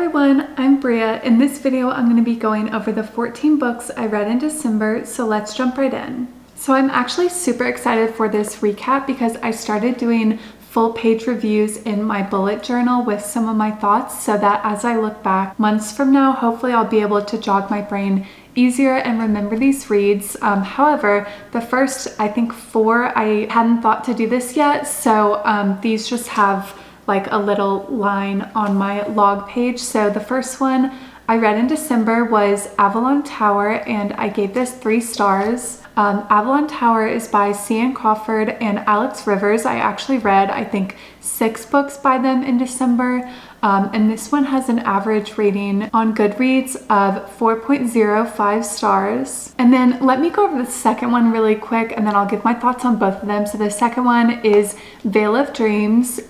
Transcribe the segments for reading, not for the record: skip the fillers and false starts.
everyone, I'm Bria. In this video, I'm going to be going over the 14 books I read in December, so let's jump right in. So I'm actually super excited for this recap because I started doing full page reviews in my bullet journal with some of my thoughts so that as I look back months from now, hopefully I'll be able to jog my brain easier and remember these reads. However, the first, I think 4, I hadn't thought to do this yet, so these just have like a little line on my log page. So the first one I read in December was Avalon Tower, and I gave this 3 stars. Avalon Tower is by C.N. Crawford and Alex Rivers. I actually read, I think, 6 books by them in December. And this one has an average rating on Goodreads of 4.05 stars. And then let me go over the second one really quick and then I'll give my thoughts on both of them. So the second one is Veil of Dreams,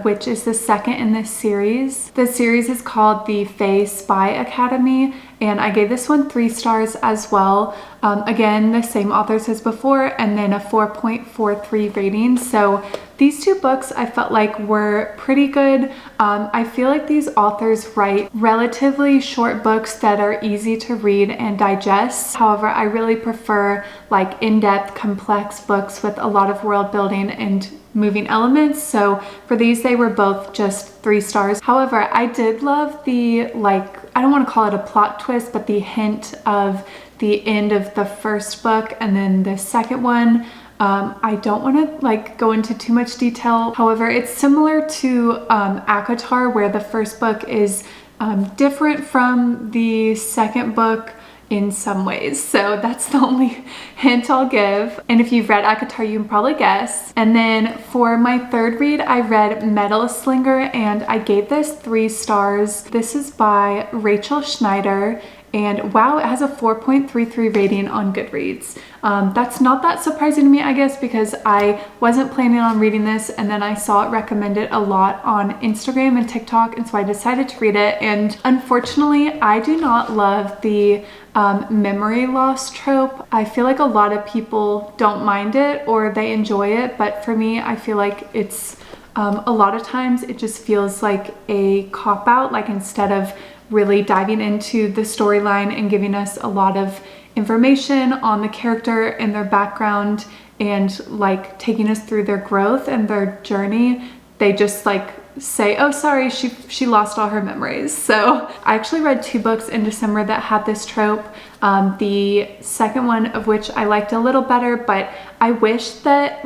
which is the second in this series. The series is called the Fae Spy Academy, and I gave this one 3 stars as well. Again, the same authors as before, and then a 4.43 rating. So these 2 books I felt like were pretty good. I feel like these authors write relatively short books that are easy to read and digest. However, I really prefer like in-depth, complex books with a lot of world building and moving elements. So for these, they were both just 3 stars. However, I did love the, I don't want to call it a plot twist, but the hint of the end of the first book and then the second one. I don't want to go into too much detail. However, it's similar to ACOTAR, where the first book is different from the second book in some ways. So that's the only hint I'll give. And if you've read ACOTAR, you can probably guess. And then for my third read, I read Metal Slinger, and I gave this 3 stars. This is by Rachel Schneider. And wow, it has a 4.33 rating on Goodreads. That's not that surprising to me, I guess, because I wasn't planning on reading this and then I saw it recommended a lot on Instagram and TikTok, and so I decided to read it. And unfortunately, I do not love the memory loss trope. I feel like a lot of people don't mind it or they enjoy it, but for me, I feel like it's a lot of times it just feels like a cop-out, like instead of really diving into the storyline and giving us a lot of information on the character and their background and like taking us through their growth and their journey, they just say, oh sorry, she lost all her memories. So I actually read 2 books in December that had this trope. The second one of which I liked a little better, but I wish that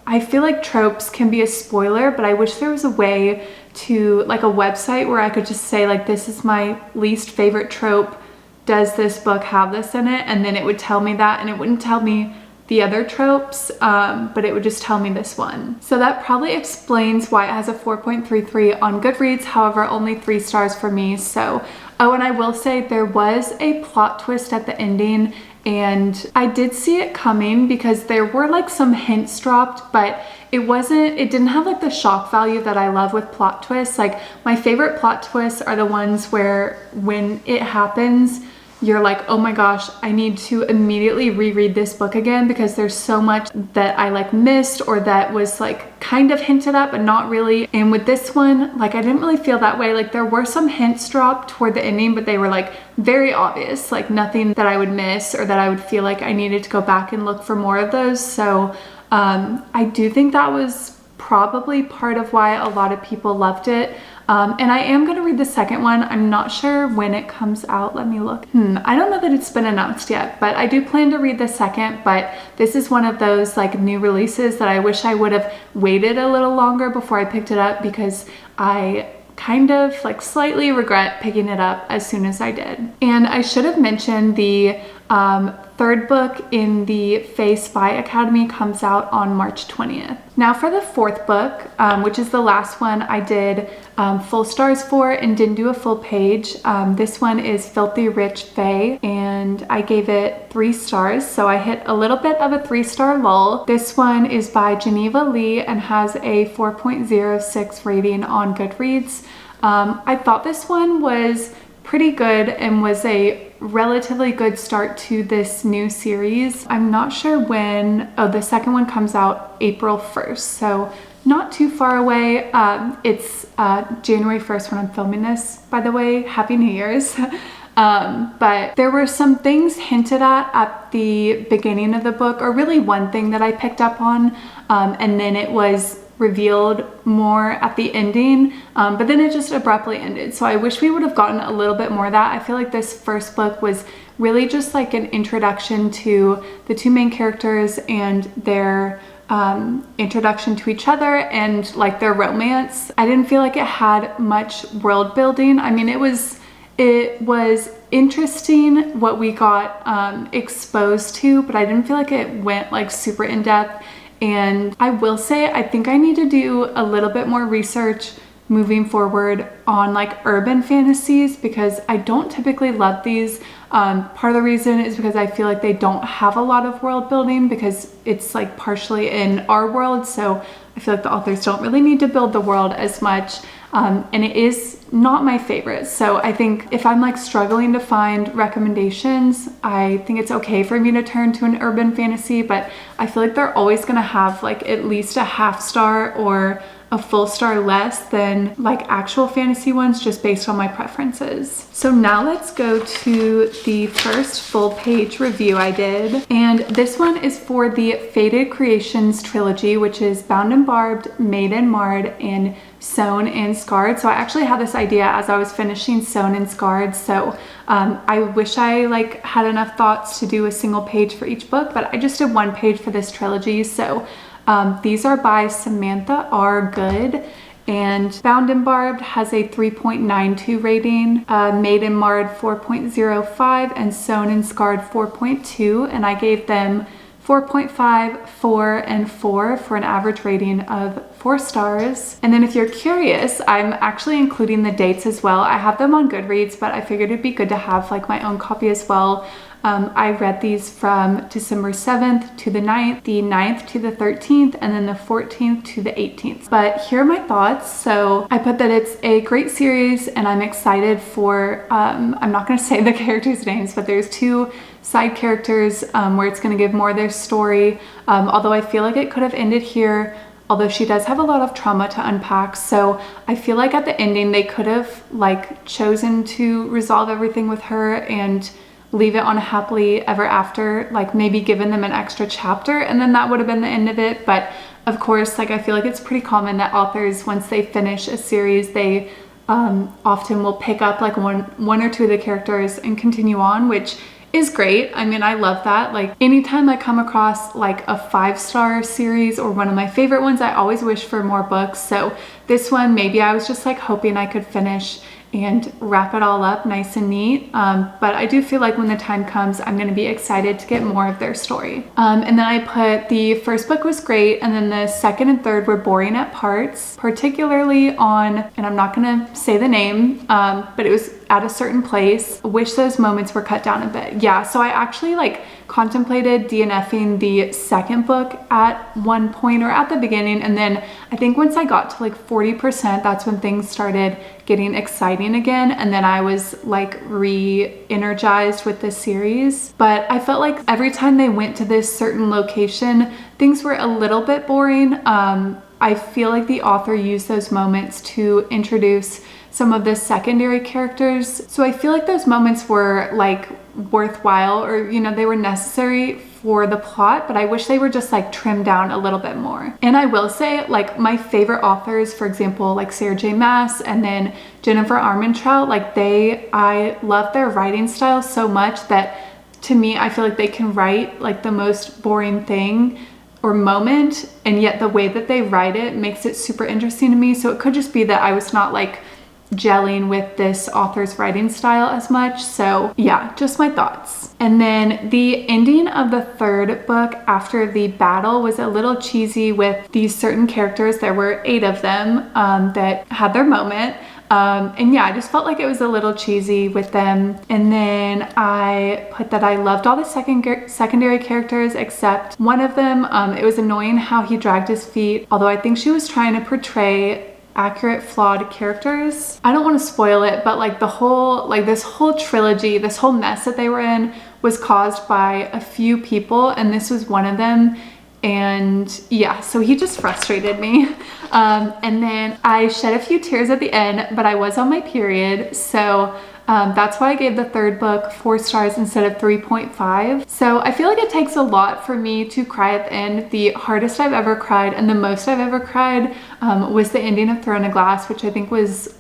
I feel like tropes can be a spoiler, but I wish there was a way to a website where I could just say this is my least favorite trope. Does this book have this in it? And then it would tell me that, and it wouldn't tell me the other tropes, but it would just tell me this one. So that probably explains why it has a 4.33 on Goodreads, however, only 3 stars for me. So, oh, and I will say there was a plot twist at the ending, and I did see it coming because there were some hints dropped, but it didn't have the shock value that I love with plot twists. My favorite plot twists are the ones where when it happens, you're like, oh my gosh, I need to immediately reread this book again because there's so much that I missed or that was kind of hinted at but not really. And with this one, I didn't really feel that way. There were some hints dropped toward the ending, but they were very obvious, nothing that I would miss or that I would feel like I needed to go back and look for more of those. So I do think that was probably part of why a lot of people loved it. And I am going to read the second one. I'm not sure when it comes out. Let me look. I don't know that it's been announced yet, but I do plan to read the second. But this is one of those new releases that I wish I would have waited a little longer before I picked it up, because I kind of slightly regret picking it up as soon as I did. And I should have mentioned the third book in the Fae Spy Academy comes out on March 20th. Now for the 4th book, which is the last one I did full stars for and didn't do a full page. This one is Filthy Rich Fae, and I gave it 3 stars, so I hit a little bit of a 3-star lull. This one is by Geneva Lee and has a 4.06 rating on Goodreads. I thought this one was pretty good and was a relatively good start to this new series. I'm not sure when, oh, the second one comes out April 1st, so not too far away. It's January 1st when I'm filming this, by the way. Happy New Year's. But there were some things hinted at the beginning of the book, or really one thing that I picked up on, and then it was revealed more at the ending, but then it just abruptly ended. So I wish we would have gotten a little bit more of that. I feel like this first book was really just like an introduction to the two main characters and their introduction to each other and like their romance. I didn't feel like it had much world building. I mean, it was interesting what we got exposed to, but I didn't feel like it went like super in depth. And I will say, I think I need to do a little bit more research moving forward on like urban fantasies, because I don't typically love these. Part of the reason is because I feel like they don't have a lot of world building, because it's like partially in our world. So I feel like the authors don't really need to build the world as much. And it is not my favorite. So I think if I'm like struggling to find recommendations, I think it's okay for me to turn to an urban fantasy, but I feel like they're always gonna have like at least a half star or a full star less than like actual fantasy ones, just based on my preferences. So now let's go to the first full page review I did. And this one is for the Faded Creations trilogy, which is Bound and Barbed, Made and Marred, and Sewn and Scarred. So I actually had this idea as I was finishing Sewn and Scarred. So I wish I like had enough thoughts to do a single page for each book, but I just did one page for this trilogy. So these are by Samantha R. Good, and Bound and Barbed has a 3.92 rating, Made and Marred 4.05, and Sewn and Scarred 4.2, and I gave them 4.5, 4, and 4 for an average rating of 4 stars. And then if you're curious, I'm actually including the dates as well. I have them on Goodreads, but I figured it'd be good to have like my own copy as well. I read these from December 7th to the 9th, the 9th to the 13th, and then the 14th to the 18th. But here are my thoughts. So I put that it's a great series, and I'm excited for, I'm not gonna say the characters' names, but there's 2 side characters where it's gonna give more of their story. Although I feel like it could have ended here, although she does have a lot of trauma to unpack. So I feel like at the ending, they could have like chosen to resolve everything with her and leave it on a happily ever after, like maybe given them an extra chapter, and then that would have been the end of it. But of course, like I feel like it's pretty common that authors, once they finish a series, they often will pick up like one or two of the characters and continue on, which is great. I mean, I love that. Like anytime I come across like a 5-star series or one of my favorite ones, I always wish for more books. So this one, maybe I was just like hoping I could finish and wrap it all up nice and neat. But I do feel like when the time comes, I'm gonna be excited to get more of their story. And then I put the first book was great, and then the second and third were boring at parts, particularly on, and I'm not gonna say the name, but it was at a certain place. I wish those moments were cut down a bit. Yeah, so I actually like contemplated DNFing the second book at one point or at the beginning, and then I think once I got to like 40%, that's when things started getting exciting again, and then I was like re-energized with this series. But I felt like every time they went to this certain location, things were a little bit boring. I feel like the author used those moments to introduce some of the secondary characters. So I feel like those moments were like worthwhile, or you know, they were necessary for the plot, but I wish they were just like trimmed down a little bit more. And I will say, like my favorite authors, for example, like Sarah J. Maas and then Jennifer Armentrout, like I love their writing style so much that to me, I feel like they can write like the most boring thing or moment, and yet the way that they write it makes it super interesting to me. So it could just be that I was not like gelling with this author's writing style as much. So yeah, just my thoughts. And then the ending of the third book after the battle was a little cheesy with these certain characters. There were 8 of them that had their moment. And yeah, I just felt like it was a little cheesy with them. And then I put that I loved all the secondary characters except one of them. It was annoying how he dragged his feet, although I think she was trying to portray accurate flawed characters. I don't want to spoil it, but like this whole trilogy, this whole mess that they were in was caused by a few people, and this was one of them. And yeah, so he just frustrated me. And then I shed a few tears at the end, but I was on my period, so that's why I gave the third book 4 stars instead of 3.5. So I feel like it takes a lot for me to cry at the end. The hardest I've ever cried and the most I've ever cried was the ending of Throne of Glass, which I think was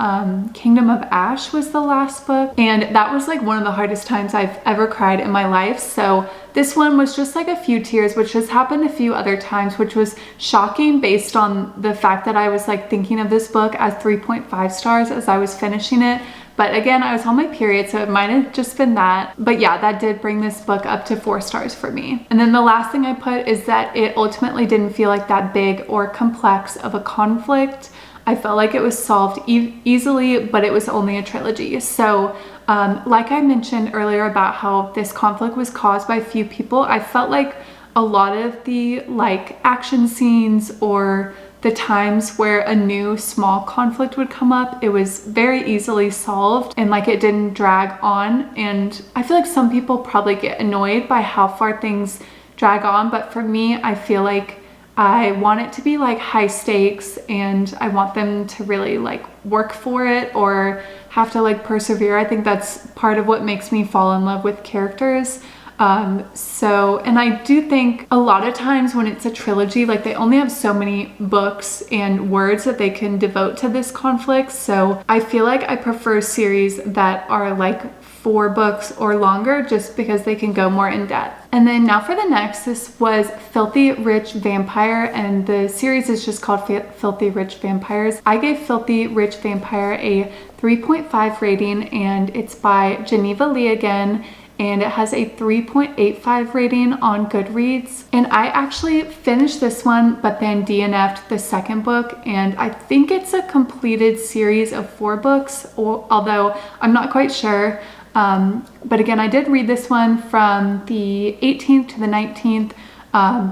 Kingdom of Ash was the last book. And that was like one of the hardest times I've ever cried in my life. So this one was just like a few tears, which has happened a few other times, which was shocking based on the fact that I was like thinking of this book as 3.5 stars as I was finishing it. But again, I was on my period, so it might have just been that. But yeah, that did bring this book up to 4 stars for me. And then the last thing I put is that it ultimately didn't feel like that big or complex of a conflict. I felt like it was solved easily, but it was only a trilogy. So like I mentioned earlier about how this conflict was caused by a few people, I felt like a lot of the like action scenes or the times where a new small conflict would come up, it was very easily solved and like it didn't drag on. And I feel like some people probably get annoyed by how far things drag on, but for me, I feel like I want it to be like high stakes and I want them to really like work for it or have to like persevere. I think that's part of what makes me fall in love with characters. And I do think a lot of times when it's a trilogy, like they only have so many books and words that they can devote to this conflict. So I feel like I prefer series that are like 4 books or longer just because they can go more in depth. And then now for the next, this was Filthy Rich Vampire, and the series is just called Filthy Rich Vampires. I gave Filthy Rich Vampire a 3.5 rating, and it's by Geneva Lee again. And it has a 3.85 rating on Goodreads. And I actually finished this one, but then DNF'd the second book. And I think it's a completed series of 4 books, although I'm not quite sure. But again, I did read this one from the 18th to the 19th.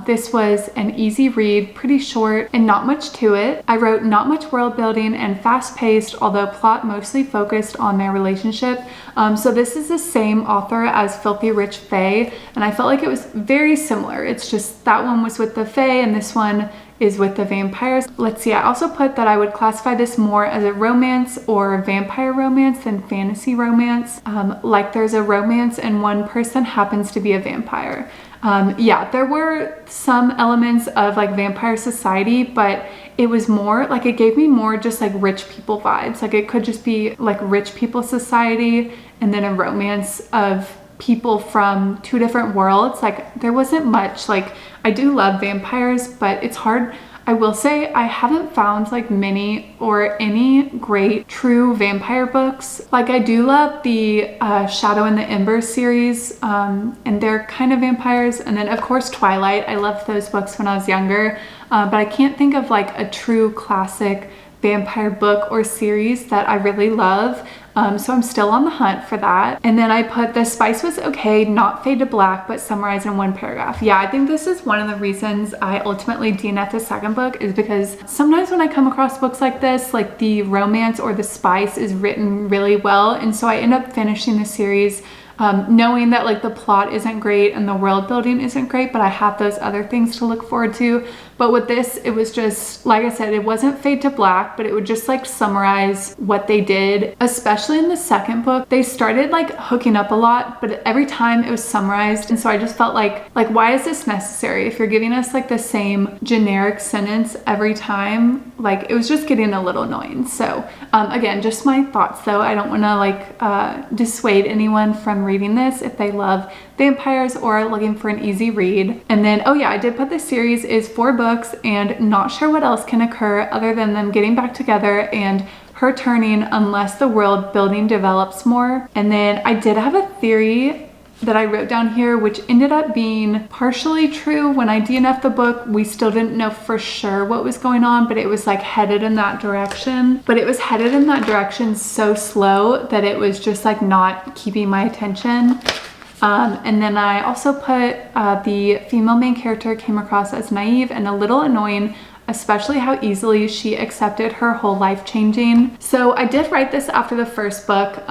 This was an easy read, pretty short and not much to it. I wrote not much world building and fast paced, although plot mostly focused on their relationship. So this is the same author as Filthy Rich Fae, and I felt like it was very similar. It's just that one was with the Fae and this one is with the vampires. Let's see, I also put that I would classify this more as a romance or a vampire romance than fantasy romance. Like there's a romance and one person happens to be a vampire. Yeah, there were some elements of like Vampire Society, but it was more like, it gave me more just like rich people vibes. Like it could just be like rich people society and then a romance of people from 2 different worlds. Like there wasn't much, like I do love vampires, but it's hard. I will say I haven't found like many or any great true vampire books. Like I do love the Shadow and the Ember series, and they're kind of vampires. And then of course Twilight, I loved those books when I was younger, but I can't think of like a true classic vampire book or series that I really love. So I'm still on the hunt for that. And then I put The Spice Was Okay, not Fade to Black, but summarized in 1 paragraph. Yeah, I think this is one of the reasons I ultimately DNF'd the second book, is because sometimes when I come across books like this, like the romance or the spice is written really well. And so I end up finishing the series knowing that like the plot isn't great and the world building isn't great, but I have those other things to look forward to. But with this, it was just, like I said, it wasn't Fade to Black, but it would just like summarize what they did, especially in the second book. They started like hooking up a lot, but every time it was summarized. And so I just felt like why is this necessary? If you're giving us like the same generic sentence every time, like it was just getting a little annoying. So again, just my thoughts though. I don't want to like dissuade anyone from reading this if they love vampires or are looking for an easy read. And then, oh yeah, I did put this series is 4 books and not sure what else can occur other than them getting back together and her turning unless the world building develops more. And then I did have a theory that I wrote down here, which ended up being partially true. When I DNF'd the book, we still didn't know for sure what was going on, but it was like headed in that direction. But it was headed in that direction so slow that it was just like not keeping my attention. And then I also put the female main character came across as naive and a little annoying, especially how easily she accepted her whole life changing. So I did write this after the first book.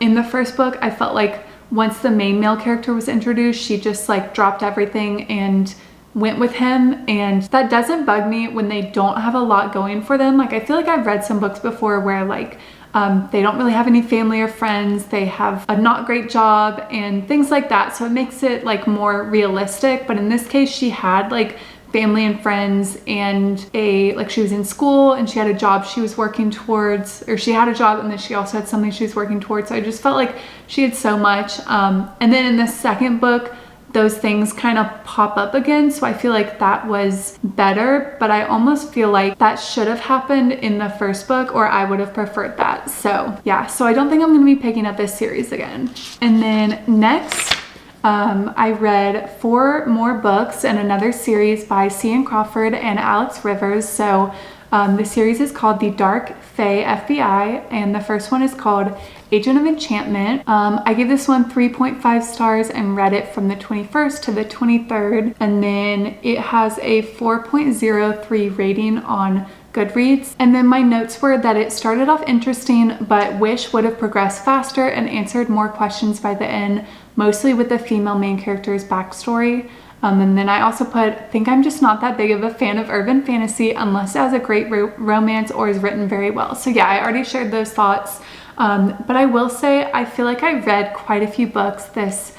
In the first book, I felt like once the main male character was introduced, she just like dropped everything and went with him, and that doesn't bug me when they don't have a lot going for them. Like I feel like I've read some books before where like they don't really have any family or friends, they have a not great job and things like that, so it makes it like more realistic. But in this case, she had like family and friends, and like she was in school and she had a job she was working towards, or she had a job and then she also had something she was working towards. So I just felt like she had so much. And then in the second book, those things kind of pop up again, so I feel like that was better, but I almost feel like that should have happened in the first book, or I would have preferred that. So yeah, so I don't think I'm going to be picking up this series again. And then next, I read 4 more books in another series by C.N. Crawford and Alex Rivers. So the series is called The Dark Fae FBI, and the first one is called Agent of Enchantment. I gave this one 3.5 stars and read it from the 21st to the 23rd, and then it has a 4.03 rating on Goodreads. And then my notes were that it started off interesting, but wish would have progressed faster and answered more questions by the end, mostly with the female main character's backstory. And then I also put, think I'm just not that big of a fan of urban fantasy unless it has a great romance or is written very well. So yeah, I already shared those thoughts. But I will say, I feel like I read quite a few books this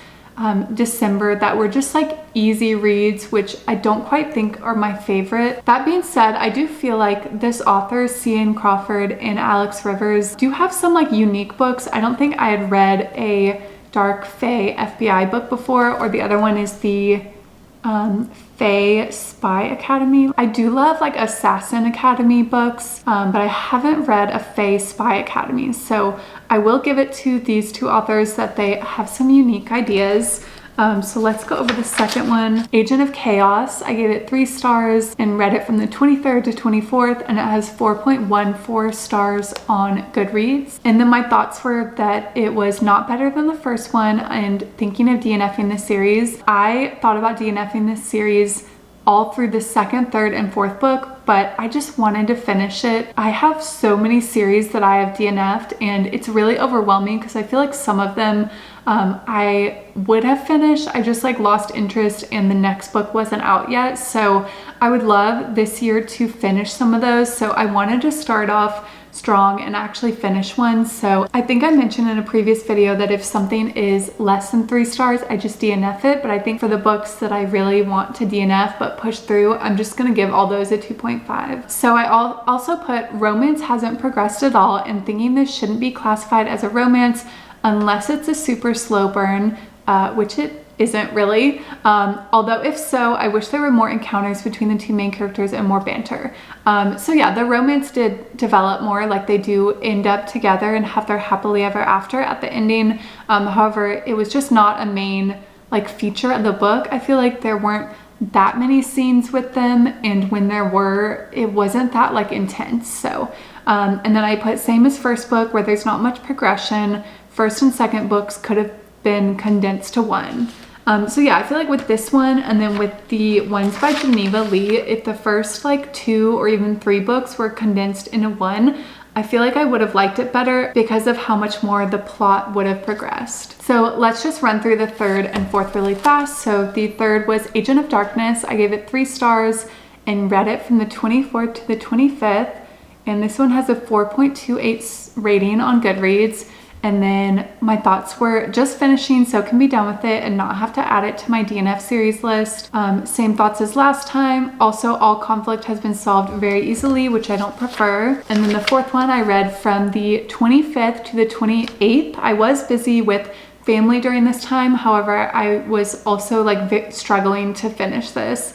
December that were just like easy reads, which I don't quite think are my favorite. That being said, I do feel like this author, C.N. Crawford and Alex Rivers, do have some like unique books. I don't think I had read a Dark Fae FBI book before, or the other one is the Fae Spy Academy. I do love like Assassin Academy books, but I haven't read a Fae Spy Academy, so I will give it to these 2 authors that they have some unique ideas. So let's go over the second one, Agent of Chaos. I gave it 3 stars and read it from the 23rd to 24th, and it has 4.14 stars on Goodreads. And then my thoughts were that it was not better than the first one, and thinking of DNFing this series. I thought about DNFing this series all through the 2nd, 3rd, and 4th book, but I just wanted to finish it. I have so many series that I have DNF'd, and it's really overwhelming because I feel like some of them I would have finished. I just like lost interest and the next book wasn't out yet. So I would love this year to finish some of those. So I wanted to start off strong and actually finish one. So I think I mentioned in a previous video that if something is less than 3 stars, I just DNF it. But I think for the books that I really want to DNF but push through, I'm just gonna give all those a 2.5. So I also put romance hasn't progressed at all, and thinking this shouldn't be classified as a romance unless it's a super slow burn, which it isn't really. Although if so, I wish there were more encounters between the 2 main characters and more banter. So yeah, the romance did develop more, like they do end up together and have their happily ever after at the ending. However, it was just not a main like feature of the book. I feel like there weren't that many scenes with them, and when there were, it wasn't that like intense. So and then I put same as first book, where there's not much progression. First and second books could have been condensed to 1. So yeah, I feel like with this one, and then with the ones by Geneva Lee, if the first like 2 or even 3 books were condensed into 1, I feel like I would have liked it better because of how much more the plot would have progressed. So let's just run through the 3rd and 4th really fast. So the 3rd was Agent of Darkness. I gave it 3 stars and read it from the 24th to the 25th. And this one has a 4.28 rating on Goodreads. And then my thoughts were just finishing, so can be done with it and not have to add it to my DNF series list. Same thoughts as last time. Also, all conflict has been solved very easily, which I don't prefer. And then the 4th one I read from the 25th to the 28th. I was busy with family during this time. However, I was also like struggling to finish this.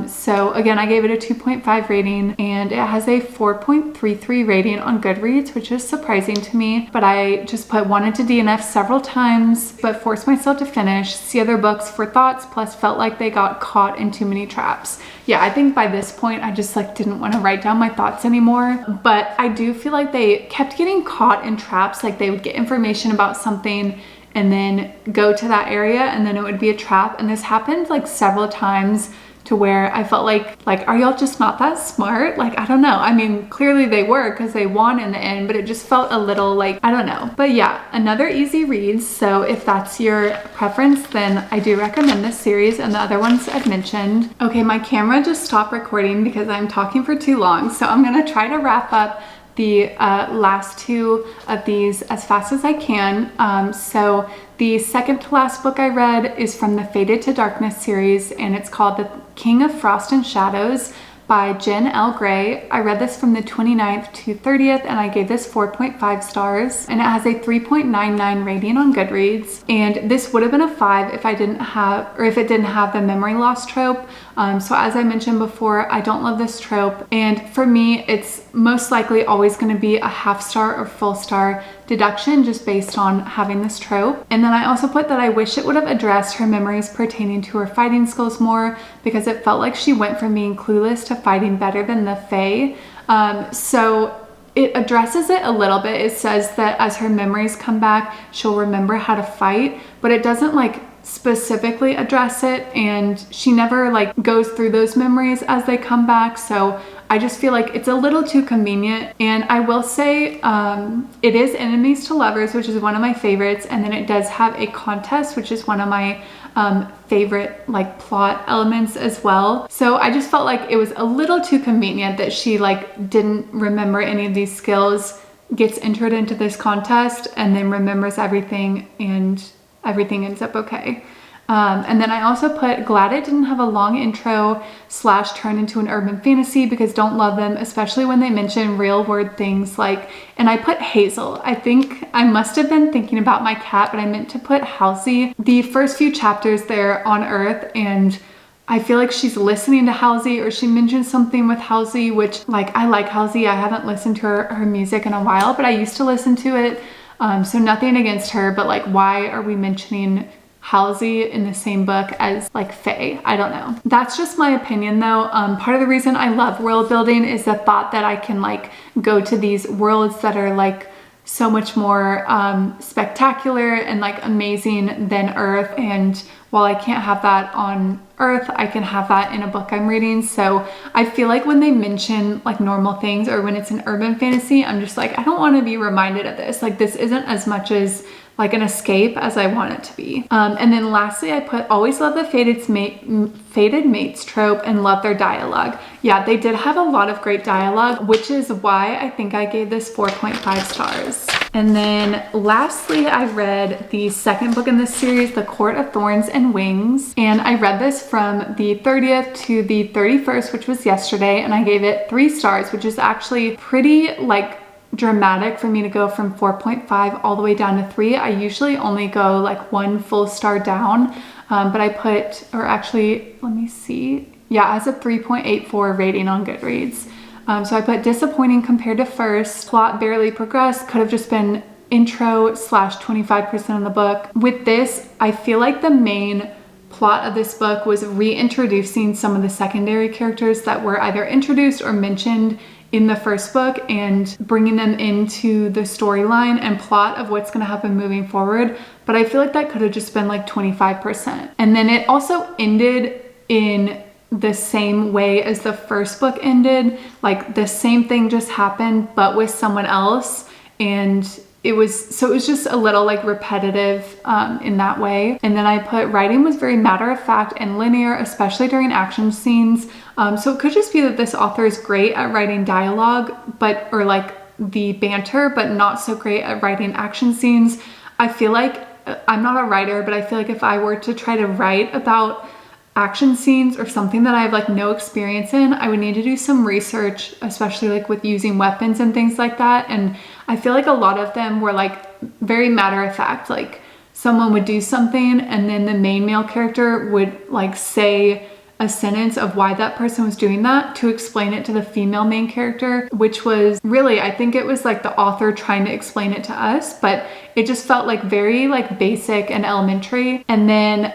So again, I gave it a 2.5 rating, and it has a 4.33 rating on Goodreads, which is surprising to me, but I just wanted to DNF several times, but forced myself to finish, see other books for thoughts, plus felt like they got caught in too many traps. Yeah, I think by this point, I just like didn't want to write down my thoughts anymore, but I do feel like they kept getting caught in traps. Like they would get information about something and then go to that area and then it would be a trap. And this happened like several times to to where I felt like are y'all just not that smart? Like, I don't know. I mean, clearly they were because they won in the end, but it just felt a little like, I don't know. But yeah, another easy read. So if that's your preference, then I do recommend this series and the other ones I've mentioned. Okay, my camera just stopped recording because I'm talking for too long. So I'm gonna try to wrap up the last two of these as fast as I can. So the second to last book I read is from the Faded to Darkness series, and it's called The King of Frost and Shadows by Jen L. Gray. I read this from the 29th to 30th, and I gave this 4.5 stars, and it has a 3.99 rating on Goodreads. And this would have been a 5 if I didn't have, or if it didn't have the memory loss trope. So as I mentioned before, I don't love this trope, and for me, it's most likely always going to be a half star or full star deduction just based on having this trope. And then I also put that I wish it would have addressed her memories pertaining to her fighting skills more, because it felt like she went from being clueless to fighting better than the Fae. So it addresses it a little bit. It says that as her memories come back, she'll remember how to fight, but it doesn't like specifically address it, and she never like goes through those memories as they come back. So I just feel like it's a little too convenient. And I will say it is enemies to lovers, which is one of my favorites, and then it does have a contest, which is one of my favorite like plot elements as well. So I just felt like it was a little too convenient that she like didn't remember any of these skills, gets entered into this contest, and then remembers everything, and everything ends up okay. And then I also put glad it didn't have a long intro / turn into an urban fantasy, because don't love them, especially when they mention real word things like, and I put Hazel. I think I must have been thinking about my cat, but I meant to put Halsey. The first few chapters there on Earth, and I feel like she's listening to Halsey, or she mentioned something with Halsey, which like, I like Halsey. I haven't listened to her music in a while, but I used to listen to it. So nothing against her, but like, why are we mentioning Halsey in the same book as like Faye? I don't know. That's just my opinion though. Part of the reason I love world building is the thought that I can like go to these worlds that are like so much more spectacular and like amazing than Earth. And while I can't have that on Earth, I can have that in a book I'm reading. So I feel like when they mention like normal things, or when it's an urban fantasy, I'm just like, I don't want to be reminded of this. Like, this isn't as much as like an escape as I want it to be. And then lastly, I put always love the fated mates trope and love their dialogue. Yeah, they did have a lot of great dialogue, which is why I think I gave this 4.5 stars. And then lastly, I read the second book in this series, The Court of Thorns and Wings. And I read this from the 30th to the 31st, which was yesterday, and I gave it 3 stars, which is actually pretty like dramatic for me to go from 4.5 all the way down to 3. I usually only go like 1 full star down, but I put, or actually, let me see. Yeah, it has a 3.84 rating on Goodreads. So I put disappointing compared to first, plot barely progressed, could have just been intro / 25% of the book. With this, I feel like the main plot of this book was reintroducing some of the secondary characters that were either introduced or mentioned in the first book, and bringing them into the storyline and plot of what's going to happen moving forward. But I feel like that could have just been like 25%. And then it also ended in the same way as the first book ended. Like, the same thing just happened, but with someone else. And it was just a little like repetitive in that way. And then I put writing was very matter of fact and linear, especially during action scenes. So it could just be that this author is great at writing dialogue, or like the banter, but not so great at writing action scenes. I feel like, I'm not a writer, but I feel like if I were to try to write about action scenes or something that I have like no experience in, I would need to do some research, especially like with using weapons and things like that. And I feel like a lot of them were like very matter of fact, like someone would do something and then the main male character would like say a sentence of why that person was doing that to explain it to the female main character, which was really, I think it was like the author trying to explain it to us, but it just felt like very like basic and elementary. And then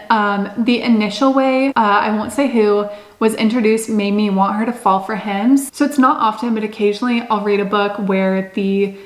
the initial way, I won't say who, was introduced made me want her to fall for him. So it's not often, but occasionally I'll read a book where the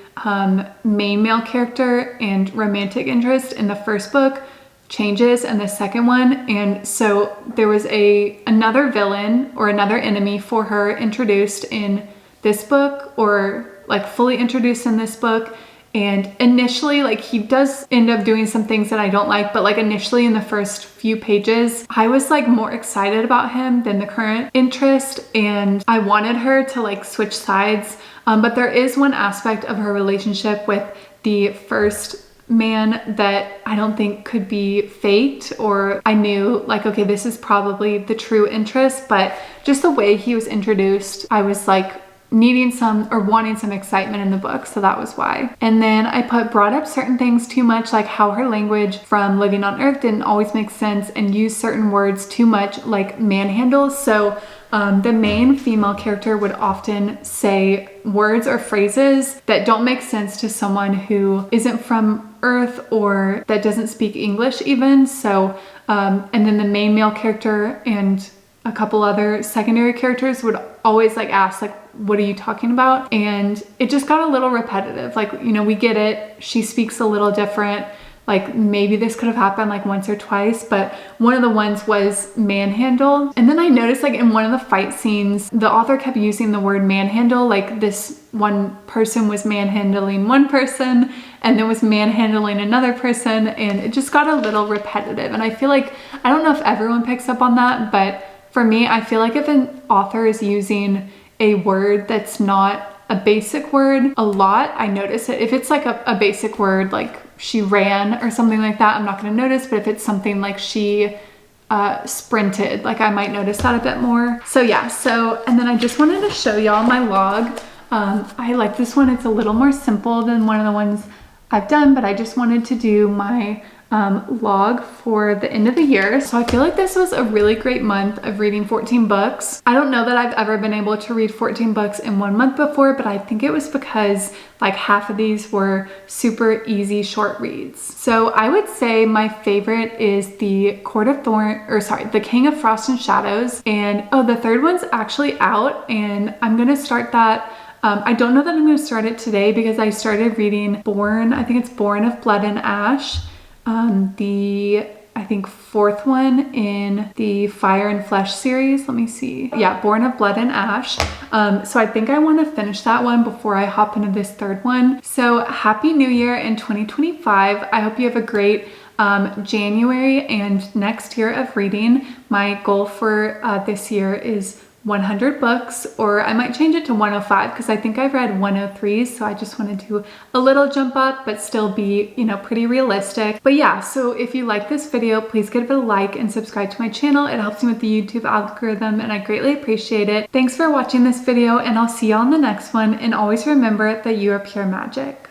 main male character and romantic interest in the first book changes in the second one. And so there was another villain or another enemy for her introduced in this book, or like fully introduced in this book. And initially, like, he does end up doing some things that I don't like, but like initially in the first few pages, I was like more excited about him than the current interest, and I wanted her to like switch sides. But there is one aspect of her relationship with the first man that I don't think could be fate, or I knew like, okay, this is probably the true interest, but just the way he was introduced, I was like needing some or wanting some excitement in the book, so that was why. And then I brought up certain things too much, like how her language from Living on Earth didn't always make sense and used certain words too much, like manhandle. So the main female character would often say words or phrases that don't make sense to someone who isn't from Earth or that doesn't speak English even. So, and then the main male character and a couple other secondary characters would always like ask like, what are you talking about? And it just got a little repetitive. Like, you know, we get it. She speaks a little different. Like maybe this could have happened like once or twice, but one of the ones was manhandle. And then I noticed like in one of the fight scenes, the author kept using the word manhandle. Like this one person was manhandling one person and then was manhandling another person, and it just got a little repetitive. And I feel like, I don't know if everyone picks up on that, but for me, I feel like if an author is using a word that's not a basic word a lot, I notice it. If it's like a basic word, like she ran or something like that, I'm not going to notice. But if it's something like she sprinted, like I might notice that a bit more. So yeah, and then I just wanted to show y'all my log. I like this one. It's a little more simple than one of the ones I've done, but I just wanted to do my log for the end of the year. So I feel like this was a really great month of reading 14 books. I don't know that I've ever been able to read 14 books in one month before, but I think it was because like half of these were super easy short reads. So I would say my favorite is the The King of Frost and Shadows. And oh, the third one's actually out, and I'm gonna start that. I don't know that I'm gonna start it today because I started reading Born of Blood and Ash. I think fourth one in the Fire and Flesh series. Let me see. Yeah, Born of Blood and Ash. So I think I want to finish that one before I hop into this third one. So happy New Year in 2025. I hope you have a great January and next year of reading. My goal for this year is 100 books, or I might change it to 105 because I think I've read 103, so I just want to do a little jump up but still be, you know, pretty realistic. But yeah, so if you like this video, please give it a like and subscribe to my channel. It helps me with the YouTube algorithm and I greatly appreciate it. Thanks for watching this video, and I'll see y'all in the next one, and always remember that you are pure magic.